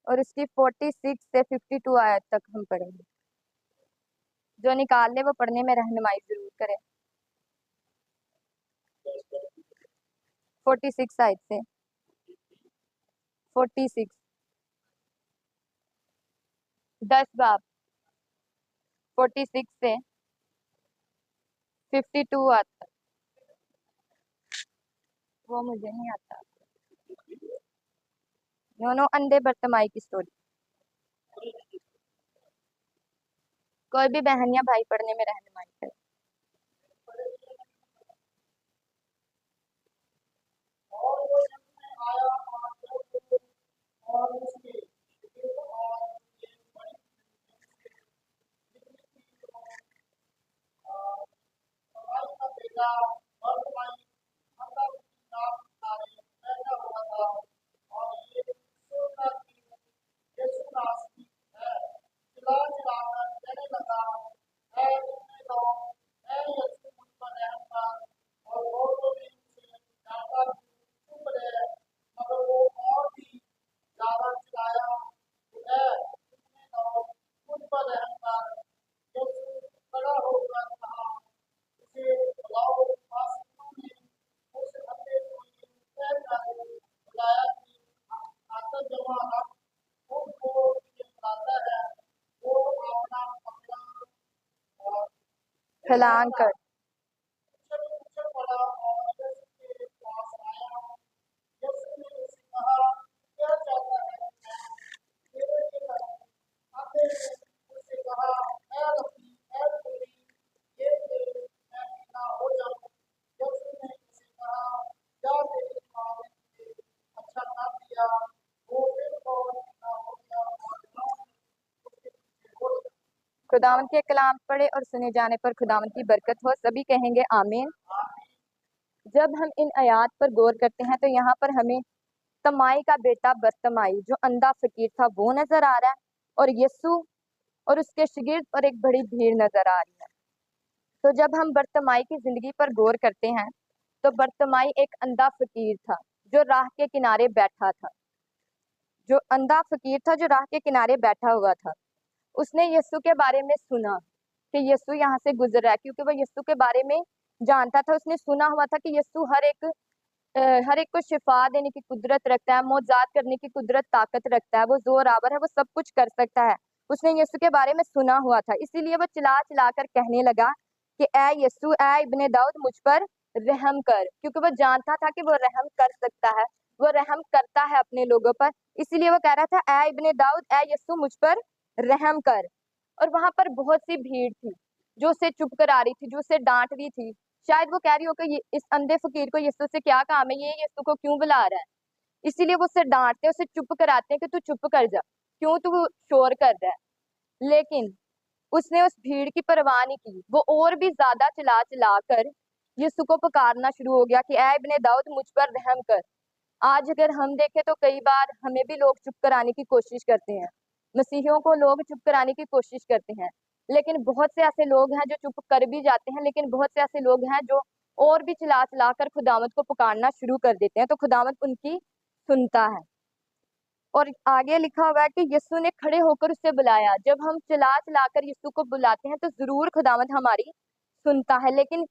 और उसकी 46 से 52 आयत तक हम पढ़ेंगे। जो निकाल ले वो पढ़ने में रहनुमाई जरूर करें। 46 आयत से 46 10 बाब 46 से 52 आता, वो मुझे नहीं आता। दोनों अंधे बर्तमाई की स्टोरी। कोई भी बहन या भाई पढ़ने में रहनुमाई करे। छलांग कर खुदावंत के कलाम पढ़े और सुने जाने पर खुदावंत की बरकत हो। सभी कहेंगे आमीन। जब हम इन आयात पर गौर करते हैं तो यहाँ पर हमें तमाई का बेटा बर्तमाई जो अंधा फकीर था वो नजर आ रहा है, और यीशु और उसके शागिर्द और एक बड़ी भीड़ नजर आ रही है। तो जब हम बर्तमाई की जिंदगी पर गौर करते हैं तो बर्तमाई एक अंधा फकीर था जो राह के किनारे बैठा था। जो अंधा फकीर था जो राह के किनारे बैठा हुआ था, उसने यीशु के बारे में सुना कि यीशु यहाँ से गुजर रहा है, क्योंकि वो यीशु के बारे में जानता था। उसने सुना हुआ था कि यीशु हर एक को शिफा देने की कुदरत रखता है, मौजाद करने की कुदरत ताकत रखता है, वो जोरावर है, वो सब कुछ कर सकता है। उसने यीशु के बारे में सुना हुआ था, इसीलिए वो चिल्ला चिल्ला कर कहने लगा कि ऐ यीशु, ऐ इब्ने दाऊद, मुझ पर रहम कर, क्योंकि वो जानता था कि वो रहम कर सकता है, वो रहम करता है अपने लोगों पर। इसीलिए वो कह रहा था ऐ इब्ने दाऊद, ऐ यीशु, मुझ पर रहम कर। और वहां पर बहुत सी भीड़ थी जो उसे चुप करा रही थी, जो उसे डांट रही थी। शायद वो कह रही हो कि इस अंधे फकीर को यीशु से क्या काम है, ये यीशु को क्यों बुला रहा है। इसीलिए वो उसे डांटते, उसे चुप कराते हैं कि तू चुप कर जा, क्यों तू शोर कर रहा है। लेकिन उसने उस भीड़ की परवाह नहीं की, वो और भी ज्यादा चिल्ला चिल्ला कर यीशु को पुकारना शुरू हो गया कि ऐ इब्ने दाऊद, मुझ पर रहम कर। आज अगर हम देखें तो कई बार हमें भी लोग चुप कराने की कोशिश करते हैं, मसीहियों को लोग चुप कराने की कोशिश करते हैं, लेकिन बहुत से ऐसे लोग हैं जो चुप कर भी जाते हैं, लेकिन बहुत से ऐसे लोग हैं जो और भी चिल्ला चिल्ला कर खुदावंत को पुकारना शुरू कर देते हैं, तो खुदावंत उनकी सुनता है। और आगे लिखा हुआ है कि यीशु ने खड़े होकर उसे बुलाया। जब हम चिल्ला चिल्ला कर यीशु को बुलाते हैं तो जरूर खुदावंत हमारी सुनता है, लेकिन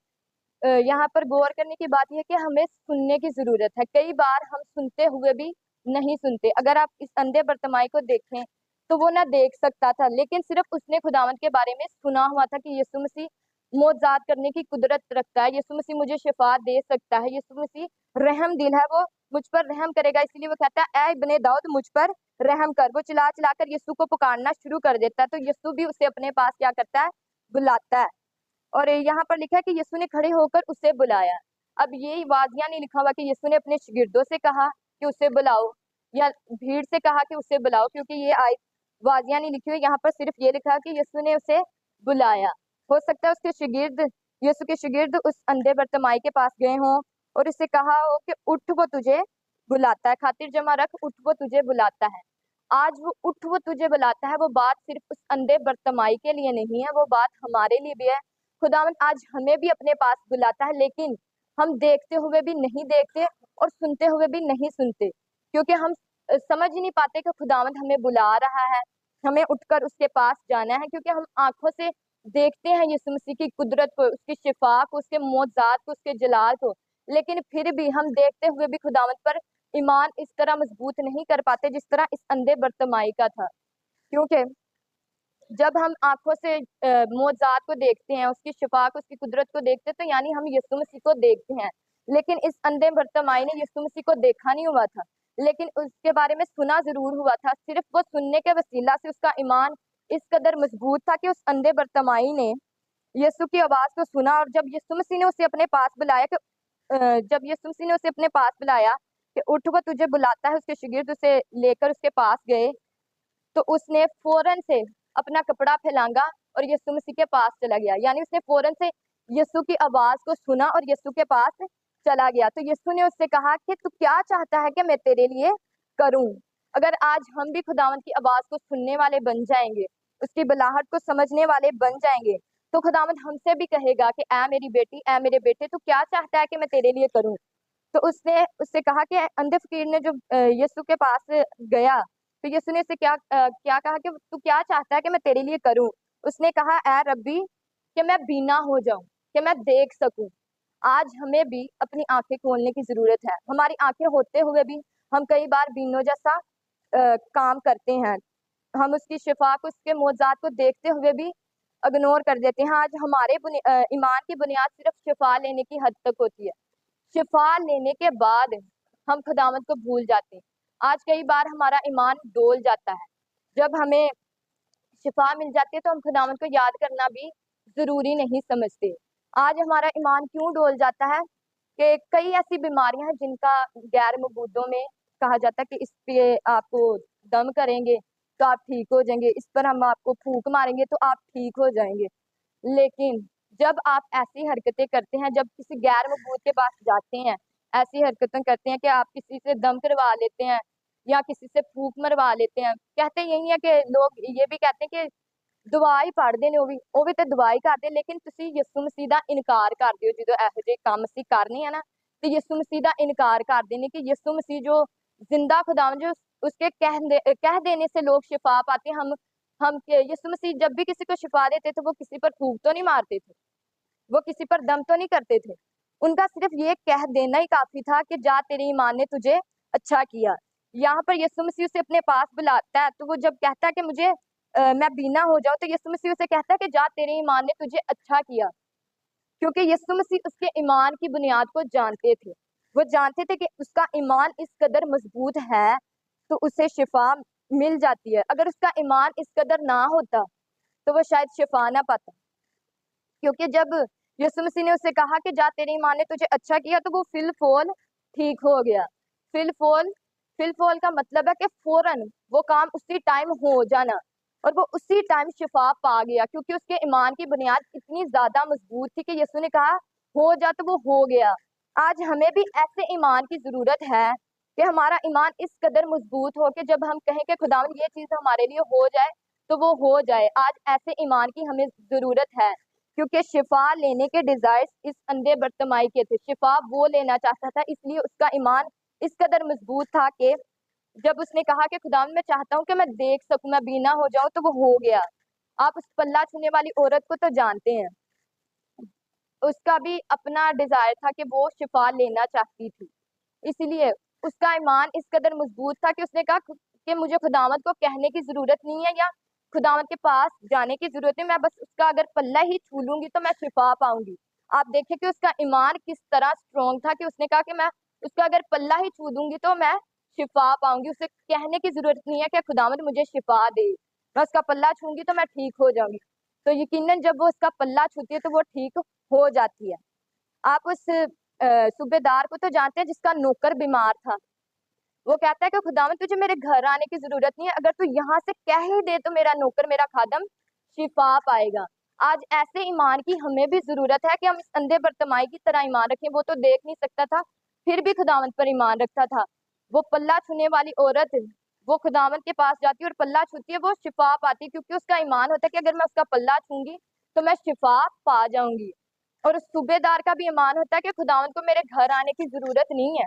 यहाँ पर गौर करने की बात यह है कि हमें सुनने की जरूरत है। कई बार हम सुनते हुए भी नहीं सुनते। अगर आप इस अंधे बर्तमाई को देखें तो वो ना देख सकता था, लेकिन सिर्फ उसने खुदावंत के बारे में सुना हुआ था कि यीशु मसीह मौजाद करने की कुदरत रखता है, यीशु मसीह मुझे शिफा दे सकता है, यीशु मसीह रहम दिल है, वो मुझ पर रहम करेगा। इसलिए वो कहता है ऐ इब्ने दाऊद, मुझ पर रहम कर। वो चिल्ला चिल्ला कर यीशु को पुकारना शुरू कर देता है, तो यीशु भी उसे अपने पास क्या करता है, बुलाता है। और यहाँ पर लिखा है कि यीशु ने खड़े होकर उसे बुलाया। अब ये वाजिया नहीं लिखा हुआ कि यीशु ने अपने शागिर्दों से कहा कि उसे बुलाओ या भीड़ से कहा कि उसे बुलाओ, क्योंकि ये आयत वाजिया नहीं लिखी हुई। यहाँ पर सिर्फ ये लिखा कि यीशु ने उसे बुलाया। हो सकता है उसके शागिर्द, यीशु के शागिर्द उस अंधे बर्तमाई के पास गए हों और उससे कहा हो कि उठ, वो तुझे बुलाता है, खातिर जमा रख, उठ, वो तुझे बुलाता है। आज वो उठ, वो तुझे बुलाता है, वो बात सिर्फ उस अंधे बर्तमाई के लिए नहीं है, वो बात हमारे लिए भी है। खुदावंद आज हमें भी अपने पास बुलाता है, लेकिन हम देखते हुए भी नहीं देखते और सुनते हुए भी नहीं सुनते, क्योंकि हम समझ ही नहीं पाते कि खुदावंद हमें बुला रहा है, हमें उठकर उसके पास जाना है, क्योंकि हम आंखों से देखते हैं यीशु मसीह की कुदरत को, उसकी शिफा को, उसके मौजज़ात को, उसके जलाल को, लेकिन फिर भी हम देखते हुए भी खुदावंद पर ईमान इस तरह मजबूत नहीं कर पाते जिस तरह इस अंधे बरतमाई का था। क्योंकि जब हम आंखों से मौजज़ात को देखते हैं, उसकी शिफा को, उसकी कुदरत को देखते हैं, तो यानी हम यीशु मसीह को देखते हैं। लेकिन इस अंधे बरतमाई ने यीशु मसीह को देखा नहीं हुआ था, लेकिन उसके बारे में सुना जरूर हुआ था। सिर्फ वो सुनने के वसीला से उसका ईमान इस कदर मजबूत था कि उस अंधे बरतमाई ने यीशु की आवाज को सुना, और जब यीशु मसीह ने उसे अपने पास बुलाया कि उठ, वो तुझे बुलाता है, उसके शागिर्द उसे लेकर उसके पास गए, तो उसने फौरन से अपना कपड़ा फैलांगा और यीशु मसीह के पास चला गया। यानी उसने फौरन से यीशु की आवाज को सुना और यीशु के पास चला गया। तो यीशु ने उससे कहा कि तू क्या चाहता है कि मैं तेरे लिए करूं। अगर आज हम भी खुदावंद की आवाज को सुनने वाले बन जाएंगे, उसकी बुलाहट को समझने वाले बन जाएंगे, तो खुदावंद हमसे भी कहेगा कि ऐ मेरी बेटी, ऐ मेरे बेटे, तू क्या चाहता है कि मैं तेरे लिए करूं। तो उसने उससे कहा कि अंधे फकीर ने जो यीशु के पास गया, तो यीशु ने उससे क्या कहा कि तू क्या चाहता है कि मैं तेरे लिए करूं। उसने कहा, ऐ रब्बी, कि मैं बीना हो जाऊं, कि मैं देख सकूं। आज हमें भी अपनी आंखें खोलने की जरूरत है। हमारी आंखें होते हुए भी हम कई बार बीनों जैसा काम करते हैं। हम उसकी शिफा को, उसके मौजज़ात को देखते हुए भी इग्नोर कर देते हैं। आज हमारे ईमान की बुनियाद सिर्फ शिफा लेने की हद तक होती है। शिफा लेने के बाद हम खुदावंद को भूल जाते हैं। आज कई बार हमारा ईमान डोल जाता है। जब हमें शिफा मिल जाती है तो हम खुदावंद को याद करना भी जरूरी नहीं समझते। आज हमारा ईमान क्यों डोल जाता है कि कई ऐसी बीमारियां हैं जिनका गैर मबूदों में कहा जाता है कि इस पे आपको दम करेंगे तो आप ठीक हो जाएंगे, इस पर हम आपको फूंक मारेंगे तो आप ठीक हो जाएंगे। लेकिन जब आप ऐसी हरकतें करते हैं, जब किसी गैर मबूद के पास जाते हैं, ऐसी हरकतें करते हैं कि आप किसी से दम करवा लेते हैं या किसी से फूंक मरवा लेते हैं। कहते यही है कि लोग ये भी कहते हैं कि दुआ ही पढ़ देने, ਉਹ ਵੀ ਤੇ ਦੁਆ ਹੀ ਕਰਦੇ, लेकिन ਤੁਸੀਂ ਯਿਸੂ ਮਸੀਹ ਦਾ ਇਨਕਾਰ ਕਰਦੇ ਹੋ। ਜਦੋਂ ਇਹੋ ਜਿਹੇ ਕੰਮ ਅਸੀਂ ਕਰਨੇ ਆ ना, तो यीशु मसीह का इनकार कर देने कि यीशु मसीह जो जिंदा खुदावंद, जो उसके कह देने से लोग शिफा पाते हैं। हम यीशु मसीह जब भी किसी को शिफा देते थे, वो किसी पर फूंक तो नहीं मारते थे, वो किसी पर दम तो नहीं करते थे। उनका सिर्फ ये कह देना ही काफी था कि जा, तेरी ईमान ने तुझे अच्छा किया। यहाँ पर यीशु मसीह उसे अपने पास बुलाता है, तो वो जब कहता है कि मुझे मैं बीना हो जाऊं, तो यीशु मसीह उसे कहता है कि जा, तेरी ईमान ने तुझे अच्छा किया। क्योंकि यीशु मसीह उसके ईमान की बुनियाद को जानते थे। वो जानते थे कि उसका ईमान इस कदर मजबूत है तो उसे शिफा मिल जाती है। अगर उसका ईमान इस कदर ना होता तो वो शायद शिफा ना पाता। क्योंकि जब यीशु मसीह ने उसे कहा कि जा, तेरी ईमान ने तुझे अच्छा किया, तो वो फिलफौल ठीक हो गया। फिलफौल फिलफौल का मतलब है कि फौरन वो काम उसी टाइम हो जाना, और वो उसी टाइम शिफा पा गया, क्योंकि उसके ईमान की बुनियाद इतनी ज्यादा मजबूत थी कि यीशु ने कहा हो जा, तो वो हो गया। आज हमें भी ऐसे ईमान की जरूरत है कि हमारा ईमान इस कदर मजबूत हो कि जब हम कहें कि खुदावंद ये चीज हमारे लिए हो जाए, तो वो हो जाए। आज ऐसे ईमान की हमें जरूरत है, क्योंकि शिफा लेने के डिजायर इस अंधे बरतमाई के थे। शिफा वो लेना चाहता था, इसलिए उसका ईमान इस कदर मजबूत था कि जब उसने कहा कि खुदावंद मैं चाहता हूँ कि मैं देख सकूं, मैं बीना हो जाऊं, तो वो हो गया। आप उस पल्ला छूने वाली औरत को तो जानते हैं, उसका भी अपना डिजायर था कि वो शिफा लेना चाहती थी। इसलिए उसका ईमान इस कदर मजबूत था कि उसने कहा कि मुझे खुदावंद को कहने की जरूरत नहीं है या खुदावंद के पास जाने की जरूरत है, मैं बस उसका अगर पल्ला ही छू लूंगी तो मैं शिफा पाऊंगी। आप देखें कि उसका ईमान किस तरह स्ट्रोंग था कि उसने कहा कि मैं उसका अगर पल्ला ही छू दूंगी तो मैं शिफा पाऊंगी। उसे कहने की जरूरत नहीं है कि खुदावंद मुझे शिफा दे, मैं उसका पल्ला छूंगी तो मैं ठीक हो जाऊंगी। तो यकीनन जब वो उसका पल्ला छूती है तो वो ठीक हो जाती है। आप उस सूबेदार को तो जानते हैं जिसका नौकर बीमार था। वो कहता है कि खुदावंद तुझे मेरे घर आने की जरूरत नहीं है, अगर तू यहाँ से कह ही दे तो मेरा नौकर, मेरा खादम शिफा पाएगा। आज ऐसे ईमान की हमें भी जरूरत है कि हम इस अंधे बरतमाई की तरह ईमान रखें। वो तो देख नहीं सकता था, फिर भी खुदावंद पर ईमान रखता था। वो पल्ला छूने वाली औरत, वो खुदावंद के पास जाती है और पल्ला छूती है, वो शिफा पाती, क्योंकि उसका ईमान होता है कि अगर मैं उसका पल्ला छूंगी तो मैं शिफा पा जाऊंगी। और उस सूबेदार का भी ईमान होता है कि खुदावंद को मेरे घर आने की जरूरत नहीं है।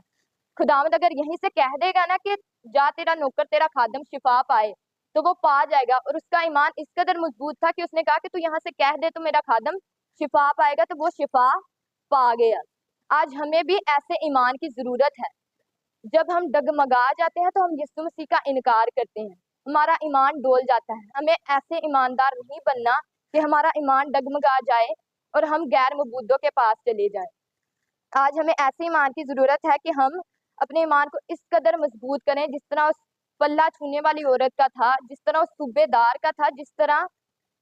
खुदावंद अगर यहीं से कह देगा ना कि जा तेरा नौकर तेरा खादम शिफा पाए, तो वो पा जाएगा। और उसका ईमान इस कदर मजबूत था कि उसने कहा कि तू यहाँ से कह दे तो मेरा खादम शिफा पाएगा, तो वो शिफा पा गया। आज हमें भी ऐसे ईमान की जरूरत है। जब हम डगमगा जाते हैं तो हम यीशु मसीह का इनकार करते हैं, हमारा ईमान डोल जाता है। हमें ऐसे ईमानदार नहीं बनना कि हमारा ईमान डगमगा जाए और हम गैर मबूदों के पास चले जाएं। आज हमें ऐसे ईमान की जरूरत है कि हम अपने ईमान को इस कदर मजबूत करें जिस तरह उस पल्ला छूने वाली औरत का था, जिस तरह उस सूबेदार का था, जिस तरह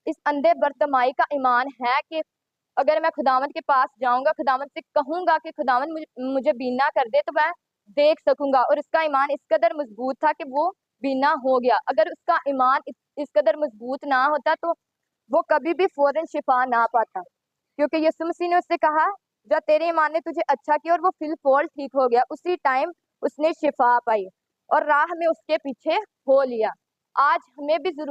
इस अंधे बरतमाई का ईमान है कि अगर मैं खुदावंद के पास जाऊंगा, खुदावंद से कहूंगा कि खुदावंद मुझे बीना कर दे, तो मैं देख सकूंगा। और उसका ईमान इस कदर मजबूत था कि वो बीना हो गया। अगर उसका ईमान इस कदर मजबूत ना होता तो वो कभी भी फौरन शिफा ना पाता, क्योंकि यीशु मसीह ने उससे कहा जब तेरे ईमान ने तुझे अच्छा किया, और वो फिल फॉल ठीक हो गया। उसी टाइम उसने शिफा पाई और राह में उसके पीछे हो लिया। आज हमें भी जरूर